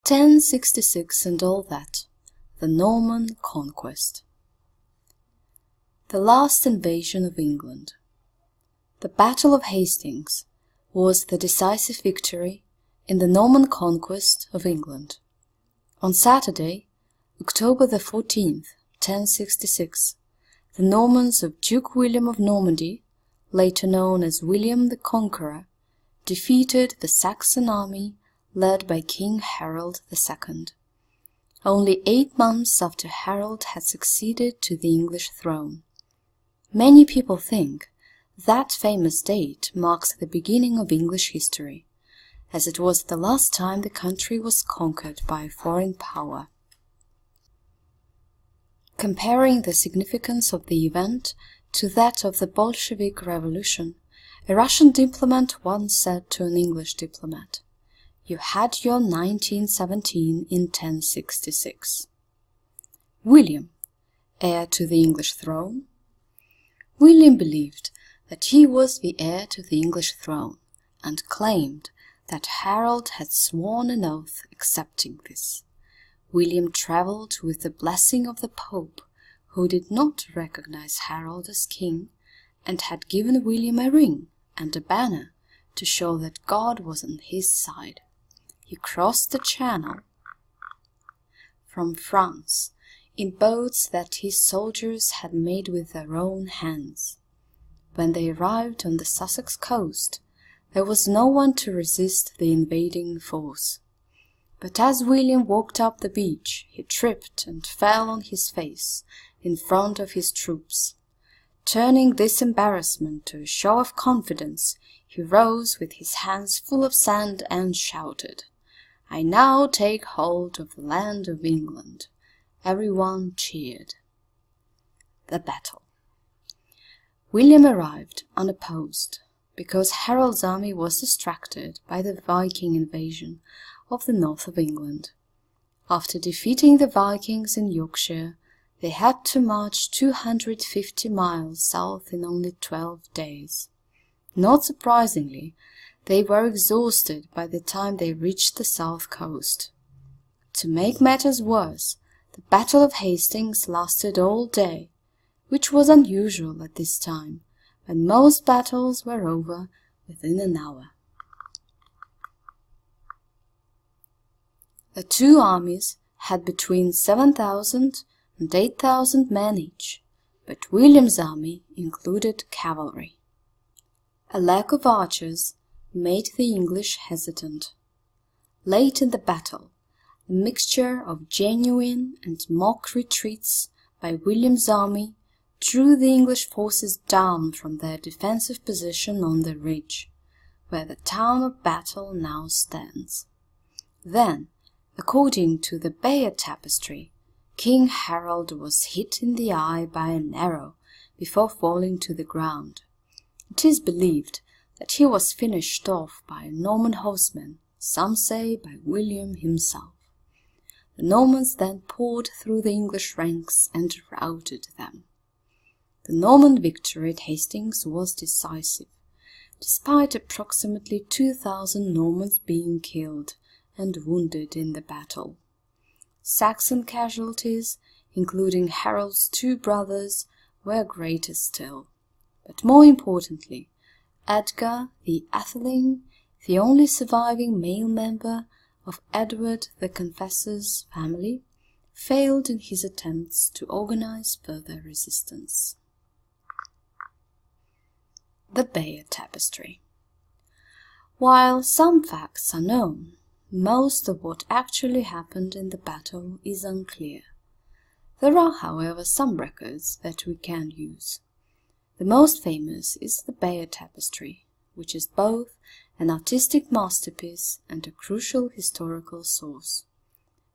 1066 and all that. The Norman Conquest. The last invasion of England. The Battle of Hastings was the decisive victory in the Norman conquest of England. On Saturday, October the 14th, 1066, the Normans of Duke William of Normandy, later known as William the Conqueror, defeated the Saxon army led by King Harold II, only 8 months after Harold had succeeded to the English throne. Many people think that famous date marks the beginning of English history, as it was the last time the country was conquered by a foreign power. Comparing the significance of the event to that of the Bolshevik Revolution, a Russian diplomat once said to an English diplomat, "You had your 1917 in 1066. William, heir to the English throne? William believed that he was the heir to the English throne, and claimed that Harold had sworn an oath accepting this. William travelled with the blessing of the Pope, who did not recognize Harold as king, and had given William a ring and a banner to show that God was on his side. He crossed the Channel from France in boats that his soldiers had made with their own hands. When they arrived on the Sussex coast, there was no one to resist the invading force. But as William walked up the beach, he tripped and fell on his face in front of his troops. Turning this embarrassment to a show of confidence, he rose with his hands full of sand and shouted, "I now take hold of the land of England." Everyone cheered. The battle. William arrived unopposed, because Harold's army was distracted by the Viking invasion of the north of England. After defeating the Vikings in Yorkshire, they had to march 250 miles south in only 12 days. Not surprisingly, they were exhausted by the time they reached the south coast. To make matters worse, the Battle of Hastings lasted all day, which was unusual at this time, when most battles were over within an hour. The two armies had between 7,000 and 8,000 men each, but William's army included cavalry. A lack of archers made the English hesitant. Late in the battle, a mixture of genuine and mock retreats by William's army drew the English forces down from their defensive position on the ridge, where the town of Battle now stands. Then, according to the Bayeux Tapestry, King Harold was hit in the eye by an arrow before falling to the ground. It is believed that he was finished off by a Norman horseman, some say by William himself. The Normans then poured through the English ranks and routed them. The Norman victory at Hastings was decisive, despite approximately 2,000 Normans being killed and wounded in the battle. Saxon casualties, including Harold's 2 brothers, were greater still. But more importantly, Edgar the Atheling, the only surviving male member of Edward the Confessor's family, failed in his attempts to organize further resistance. The Bayeux Tapestry. While some facts are known, most of what actually happened in the battle is unclear. There are, however, some records that we can use. The most famous is the Bayeux Tapestry, which is both an artistic masterpiece and a crucial historical source.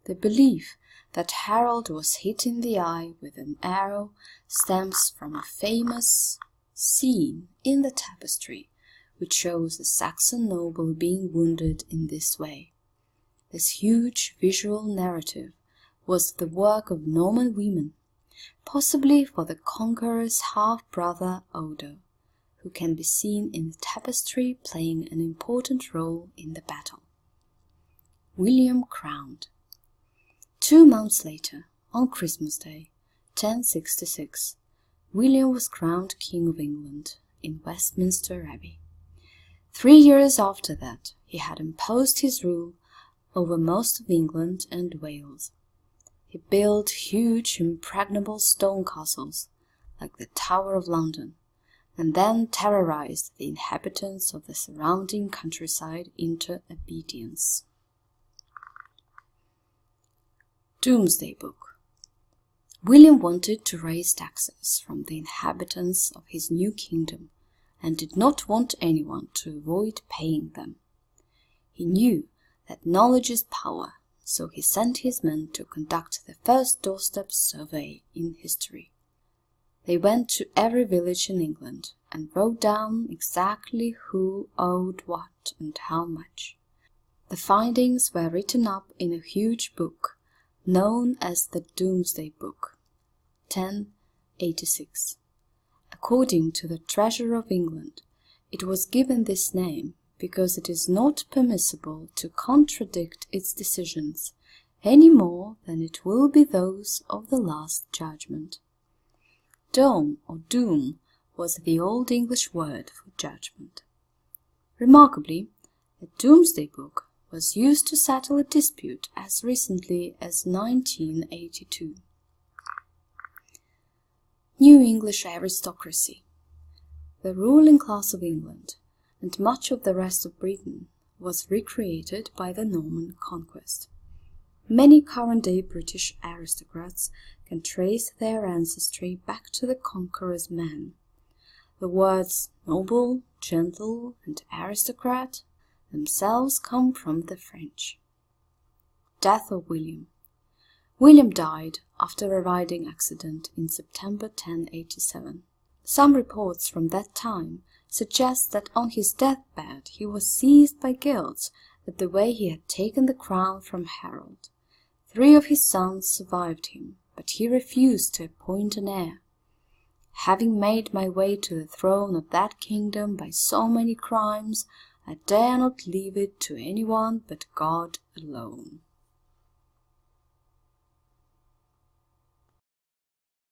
The belief that Harold was hit in the eye with an arrow stems from a famous scene in the tapestry, which shows a Saxon noble being wounded in this way. This huge visual narrative was the work of Norman women, possibly for the conqueror's half-brother Odo, who can be seen in the tapestry playing an important role in the battle. William crowned. 2 months later, on Christmas Day, 1066, William was crowned King of England in Westminster Abbey. 3 years after that, he had imposed his rule over most of England and Wales. He built huge, impregnable stone castles, like the Tower of London, and then terrorized the inhabitants of the surrounding countryside into obedience. Domesday Book. William wanted to raise taxes from the inhabitants of his new kingdom, and did not want anyone to avoid paying them. He knew that knowledge is power, so he sent his men to conduct the first doorstep survey in history. They went to every village in England and wrote down exactly who owed what and how much. The findings were written up in a huge book known as the Domesday Book, 1086. According to the Treasurer of England, it was given this name because it is not permissible to contradict its decisions any more than it will be those of the Last Judgment. Dome or doom was the Old English word for judgment. Remarkably, the Domesday Book was used to settle a dispute as recently as 1982. New English aristocracy. The ruling class of England, and much of the rest of Britain, was recreated by the Norman Conquest. Many current-day British aristocrats can trace their ancestry back to the conqueror's men. The words noble, gentle, and aristocrat themselves come from the French. Death of William. William died after a riding accident in September 1087. Some reports from that time suggest that on his deathbed he was seized by guilt at the way he had taken the crown from Harold. 3 of his sons survived him, but he refused to appoint an heir. Having made my way to the throne of that kingdom by so many crimes, I dare not leave it to anyone but God alone.